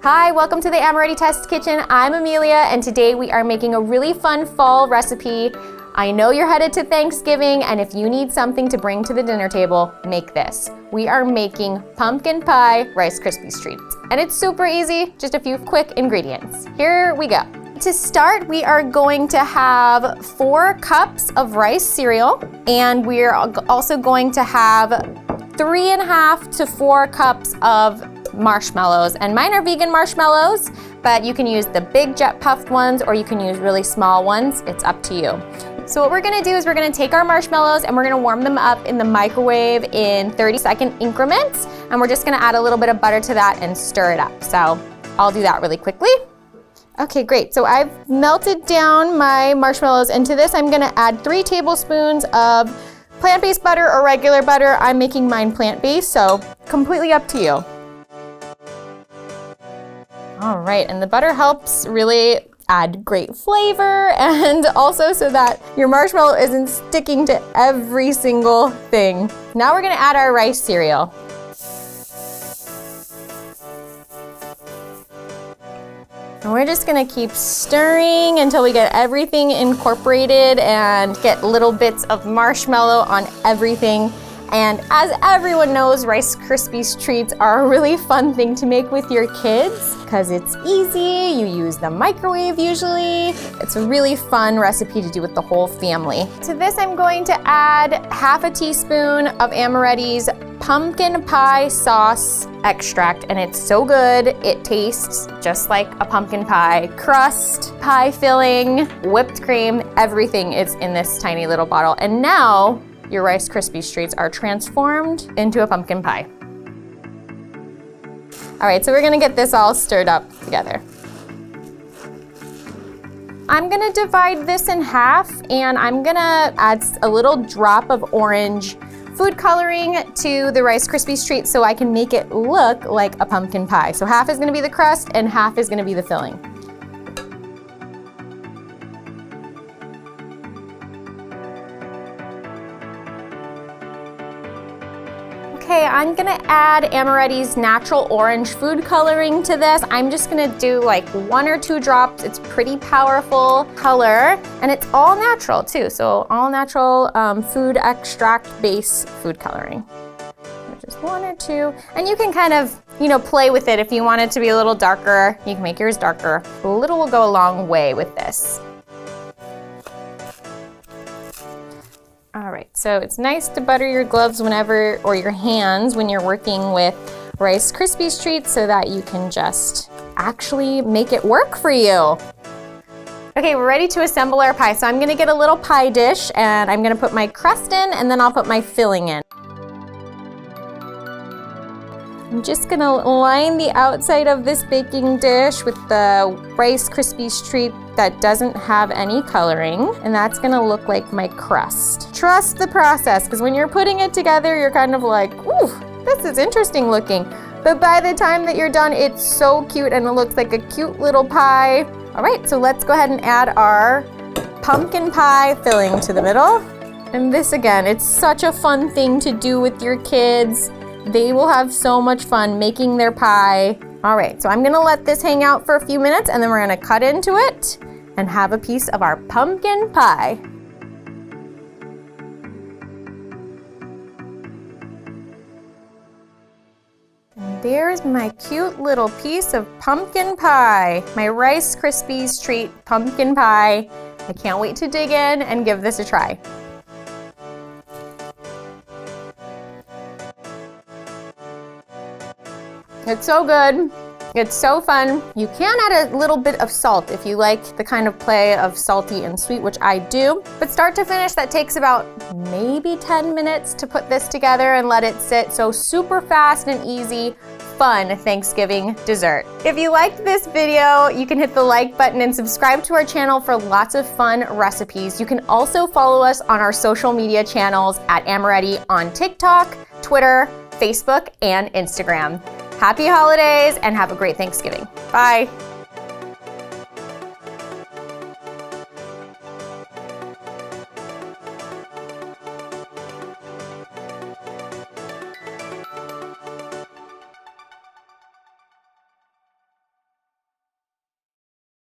Hi, welcome to the Amoretti Test Kitchen. I'm Amelia, and today we are making a really fun fall recipe. I know you're headed to Thanksgiving, and if you need something to bring to the dinner table, make this. We are making pumpkin pie Rice Krispies treats. And it's super easy, just a few quick ingredients. Here we go. To start, we are going to have 4 cups of rice cereal, and we're also going to have 3.5 to 4 cups of marshmallows, and mine are vegan marshmallows, but you can use the big jet puffed ones or you can use really small ones. It's up to you. So what we're gonna do is we're gonna take our marshmallows and we're gonna warm them up in the microwave in 30-second increments, and we're just gonna add a little bit of butter to that and stir it up. So I'll do that really quickly. Okay, great. So I've melted down my marshmallows into this. I'm gonna add 3 tablespoons of plant-based butter or regular butter. I'm making mine plant-based, so completely up to you. All right, and the butter helps really add great flavor and also so that your marshmallow isn't sticking to every single thing. Now we're gonna add our rice cereal. And we're just gonna keep stirring until we get everything incorporated and get little bits of marshmallow on everything. And as everyone knows, Rice Krispies treats are a really fun thing to make with your kids because it's easy, you use the microwave usually. It's a really fun recipe to do with the whole family. To this, I'm going to add half a teaspoon of Amoretti's pumpkin pie sauce extract, and it's so good. It tastes just like a pumpkin pie. Crust, pie filling, whipped cream, everything is in this tiny little bottle. And now, your Rice Krispies treats are transformed into a pumpkin pie. All right, so we're gonna get this all stirred up together. I'm gonna divide this in half, and I'm gonna add a little drop of orange food coloring to the Rice Krispies treat so I can make it look like a pumpkin pie. So half is gonna be the crust and half is gonna be the filling. Okay, I'm gonna add Amoretti's natural orange food coloring to this. I'm just gonna do like 1 or 2 drops. It's pretty powerful color, and it's all natural too. So all natural food extract base food coloring. Just 1 or 2, and you can kind of, play with it. If you want it to be a little darker, you can make yours darker. A little will go a long way with this. All right, so it's nice to butter your gloves whenever, or your hands when you're working with Rice Krispies treats so that you can just actually make it work for you. Okay, we're ready to assemble our pie. So I'm gonna get a little pie dish and I'm gonna put my crust in and then I'll put my filling in. I'm just gonna line the outside of this baking dish with the Rice Krispies treat that doesn't have any coloring, and that's gonna look like my crust. Trust the process, because when you're putting it together, you're kind of like, ooh, this is interesting looking. But by the time that you're done, it's so cute and it looks like a cute little pie. All right, so let's go ahead and add our pumpkin pie filling to the middle. And this again, it's such a fun thing to do with your kids. They will have so much fun making their pie. All right, so I'm gonna let this hang out for a few minutes and then we're gonna cut into it and have a piece of our pumpkin pie. And there's my cute little piece of pumpkin pie, my Rice Krispies treat pumpkin pie. I can't wait to dig in and give this a try. It's so good. It's so fun. You can add a little bit of salt if you like the kind of play of salty and sweet, which I do. But start to finish, that takes about maybe 10 minutes to put this together and let it sit. So super fast and easy, fun Thanksgiving dessert. If you liked this video, you can hit the like button and subscribe to our channel for lots of fun recipes. You can also follow us on our social media channels at Amoretti on TikTok, Twitter, Facebook, and Instagram. Happy holidays and have a great Thanksgiving. Bye.